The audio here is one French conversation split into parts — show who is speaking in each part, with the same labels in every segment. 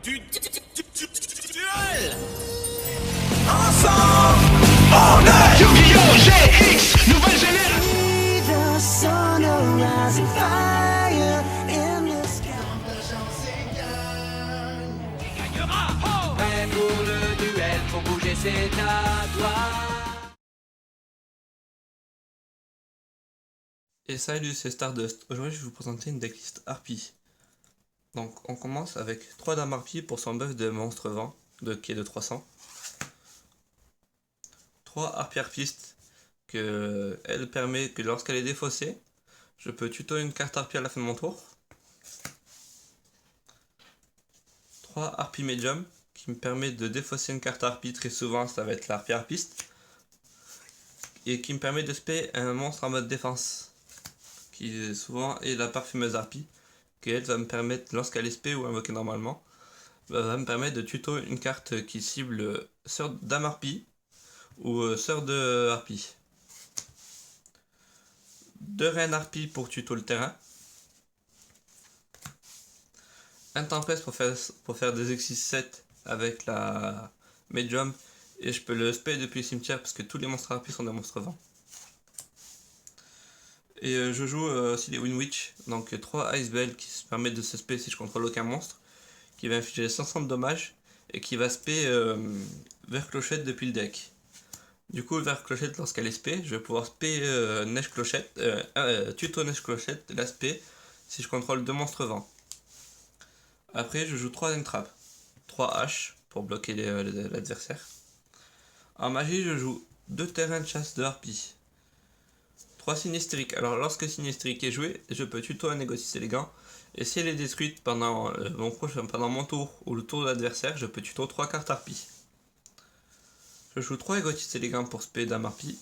Speaker 1: Duel.
Speaker 2: Ensemble, on est Yu-Gi-Oh! GX, nouvelle génération.
Speaker 3: The sun will rise and fire in the sky.
Speaker 1: Prêt pour le duel, pour bouger c'est à toi.
Speaker 4: Et salut, c'est Stardust. Aujourd'hui, je vais vous présenter une decklist harpie. Donc, on commence avec 3 dames harpies pour son buff de monstre vent, qui est de 300. 3 harpies harpistes, elle permet que lorsqu'elle est défaussée, je peux tuto une carte harpie à la fin de mon tour. 3 harpies médium, qui me permet de défausser une carte harpie, très souvent ça va être la harpie harpiste. Et qui me permet de spé un monstre en mode défense, qui souvent est la parfumeuse harpie, qui elle va me permettre, lorsqu'elle est spé ou invoquée normalement, va me permettre de tuto une carte qui cible sœur dame harpie ou sœur de harpie. 2 reines harpie pour tuto le terrain. Un tempest pour faire des exis 7 avec la medium, et je peux le spé depuis le cimetière parce que tous les monstres harpies sont des monstres vents. Et je joue aussi les Winwitch, donc 3 Ice Bell qui se permettent de se spé si je contrôle aucun monstre, qui va infliger 500 de dommages et qui va spé vers clochette depuis le deck. Du coup, vers clochette, lorsqu'elle est spé, je vais pouvoir spé neige clochette, tuto neige clochette, la spé si je contrôle 2 monstres vents. Après, je joue 3 entraps, 3 haches pour bloquer l'adversaire. En magie, je joue 2 terrains de chasse de harpie. 3 sinistriques. Alors lorsque sinistrique est joué, je peux tuto un négoce élégant. Et si elle est détruite pendant mon tour ou le tour de l'adversaire, je peux tuto 3 cartes harpie. Je joue 3 égotistes élégants pour spé dame harpie.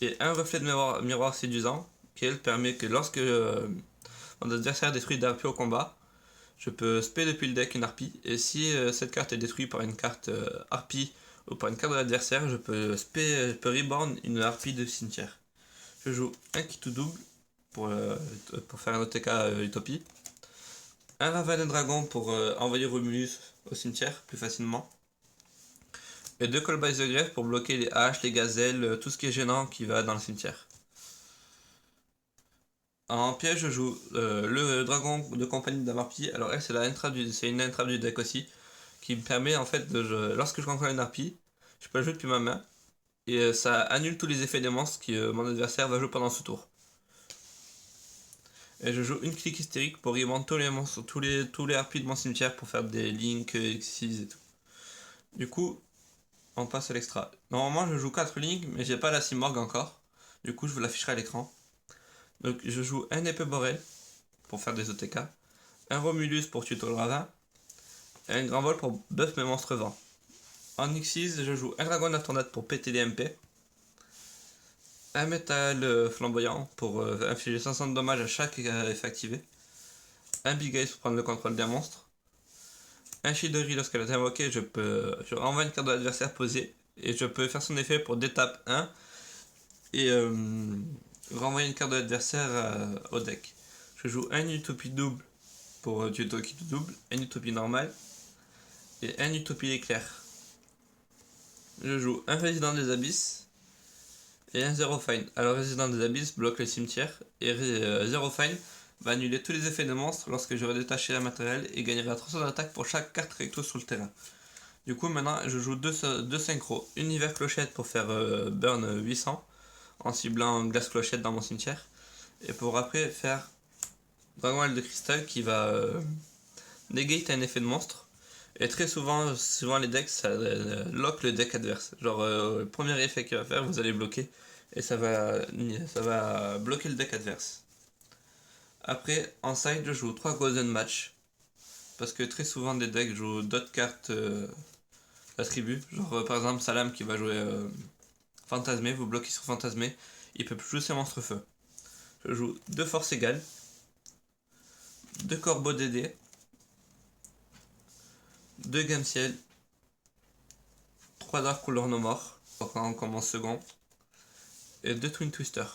Speaker 4: Et un reflet de miroir séduisant, qui elle permet que lorsque mon adversaire détruit des harpies au combat, je peux spé depuis le deck une harpie. Et si cette carte est détruite par une carte harpie ou par une carte de l'adversaire, je peux reborn une harpie de cimetière. Je joue un qui tout double pour faire un OTK Utopie. Un Raven Dragon pour envoyer Romulus au cimetière plus facilement. Et 2 Call by the Grave pour bloquer les haches, les gazelles, tout ce qui est gênant qui va dans le cimetière. En piège, je joue le dragon de compagnie de harpie. Alors elle, c'est une entrave du deck aussi, qui me permet en fait lorsque je contrôle une harpie, je peux la jouer depuis ma main. Et ça annule tous les effets des monstres que mon adversaire va jouer pendant ce tour. Et je joue une clique hystérique pour remonter tous les monstres, tous les harpies de mon cimetière pour faire des links, exis et tout. Du coup, on passe à l'extra. Normalement, je joue 4 links, mais j'ai pas la Simorg encore. Du coup, je vous l'afficherai à l'écran. Donc, je joue un épée Borel pour faire des OTK, un Romulus pour tuto le ravin, et un grand vol pour buff mes monstres vents. En Xyz, je joue un dragon de la tornade pour péter les MP, un métal flamboyant pour infliger 500 de dommages à chaque effet activé, un Big Ace pour prendre le contrôle d'un monstre, un Shidori lorsqu'elle est invoquée, je renvoie une carte de l'adversaire posée et je peux faire son effet pour détape 1 et renvoyer une carte de l'adversaire au deck. Je joue un Utopie double pour tuto qui double, un Utopie normal et un Utopie éclair. Je joue un Résident des Abysses et un Zero Fine. Alors Résident des Abysses bloque le cimetière et Zero Fine va annuler tous les effets de monstres lorsque j'aurai détaché la matériel et gagnera 300 d'attaque pour chaque carte recto sur le terrain. Du coup maintenant je joue deux synchros. Univers clochette pour faire burn 800 en ciblant glace clochette dans mon cimetière. Et pour après faire Dragon Aile de cristal qui va negate un effet de monstre. Et très souvent les decks, ça lock le deck adverse. Genre, le premier effet qu'il va faire, vous allez bloquer. Et ça va bloquer le deck adverse. Après, en side, je joue 3 Golden Match. Parce que très souvent, des decks jouent d'autres cartes d'attributs. Genre, par exemple, Salam qui va jouer Fantasmé. Vous bloquez sur Fantasmé. Il peut plus jouer ses monstres feu. Je joue 2 forces égales. 2 corbeaux DD. 2 Gamciel, 3 Dark Couleur No More, on commence second, et 2 Twin Twister.